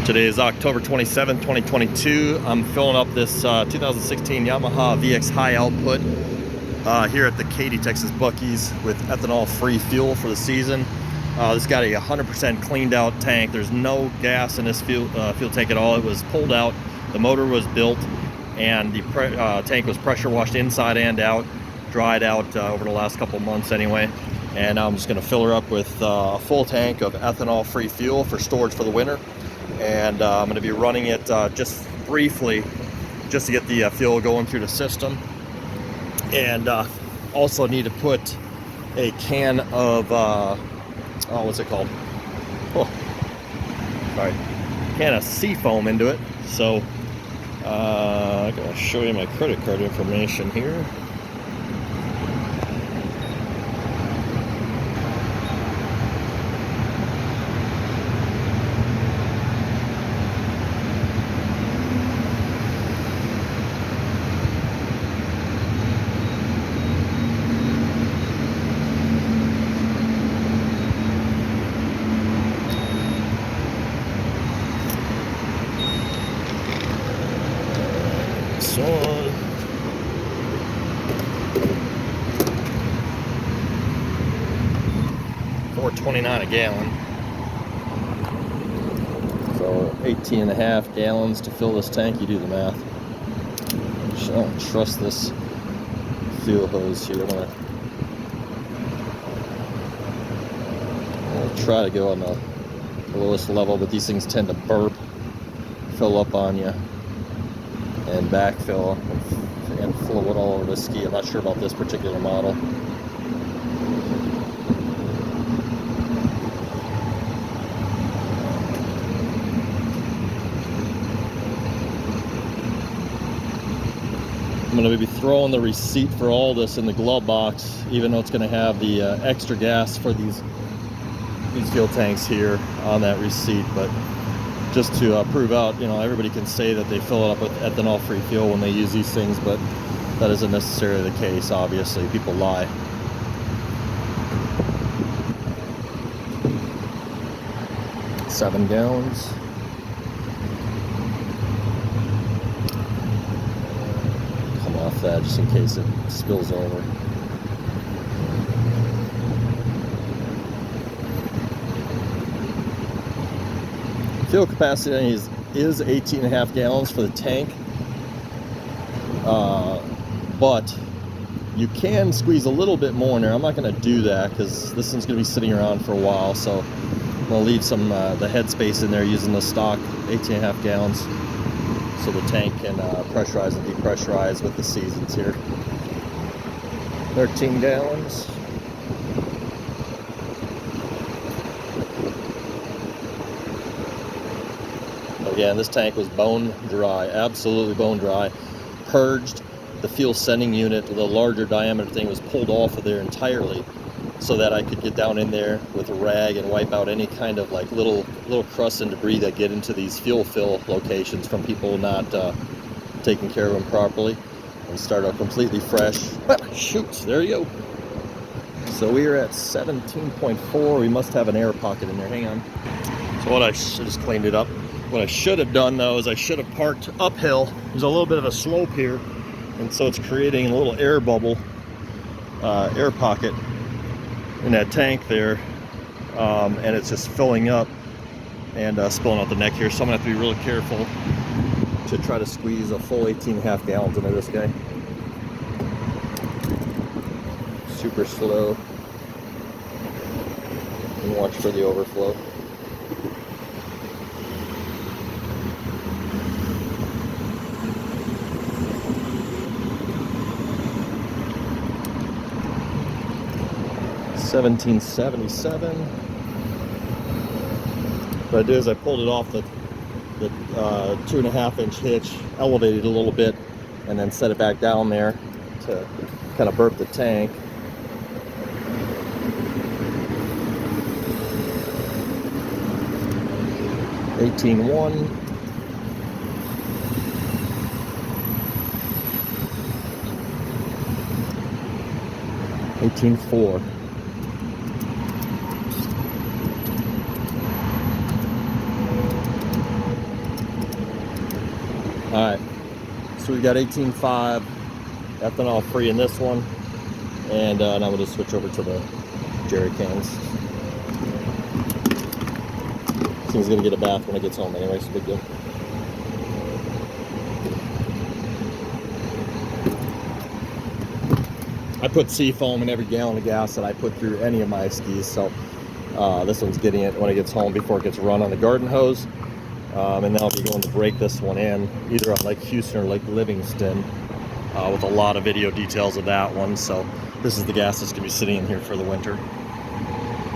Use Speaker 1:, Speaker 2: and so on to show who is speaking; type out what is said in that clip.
Speaker 1: Today is October 27th, 2022. I'm filling up this 2016 Yamaha VX high output here at the Katy, Texas Buc-ee's with ethanol-free fuel for the season. This got a 100% cleaned out tank. There's no gas in this fuel tank at all. It was pulled out, the motor was built, and the tank was pressure washed inside and out, dried out over the last couple months anyway. And I'm just going to fill her up with a full tank of ethanol-free fuel for storage for the winter. And I'm going to be running it just briefly, just to get the fuel going through the system. And also need to put a can of what's it called? Oh, sorry, can of seafoam into it. So I'm going to show you my credit card information here. So $4.29 a gallon. So 18.5 gallons to fill this tank. You do the math. I don't trust this fuel hose here. I'll try to go on the lowest level, but these things tend to burp, fill up on you, and backfill and flow it all over the ski. I'm not sure about this particular model. I'm going to be throwing the receipt for all this in the glove box, even though it's going to have the extra gas for these fuel tanks here on that receipt. But just to prove out, you know, everybody can say that they fill it up with ethanol-free fuel when they use these things, but that isn't necessarily the case. Obviously, people lie. $7 gallons. Come off that just in case it spills over. Fuel capacity is 18.5 gallons for the tank, but you can squeeze a little bit more in there. I'm not going to do that because this one's going to be sitting around for a while, so I'm going to leave some the head space in there using the stock 18.5 gallons so the tank can pressurize and depressurize with the seasons here. 13 gallons. Again, this tank was bone dry, absolutely bone dry, purged. The fuel sending unit, the larger diameter thing, was pulled off of there entirely so that I could get down in there with a rag and wipe out any kind of like little crusts and debris that get into these fuel fill locations from people not taking care of them properly, and start out completely fresh. Shoot, there you go. So we are at 17.4. We must have an air pocket in there. Hang on. So what I just cleaned it up. What I should have done though is I should have parked uphill. There's a little bit of a slope here, and so it's creating a little air bubble, air pocket in that tank there, and it's just filling up and spilling out the neck here. So I'm gonna have to be really careful to try to squeeze a full 18.5 gallons into this guy. Super slow, and watch for the overflow. $17.77. What I did is I pulled it off the 2.5-inch hitch, elevated it a little bit, and then set it back down there to kind of burp the tank. $18.1. $18.4. Alright, so we've got 18.5 ethanol free in this one, and now we'll just switch over to the jerry cans. He's gonna get a bath when he gets home anyway, so big deal. I put seafoam in every gallon of gas that I put through any of my skis, so this one's getting it when it gets home before it gets run on the garden hose. And then I'll be going to break this one in, either on Lake Houston or Lake Livingston, with a lot of video details of that one. So this is the gas that's going to be sitting in here for the winter.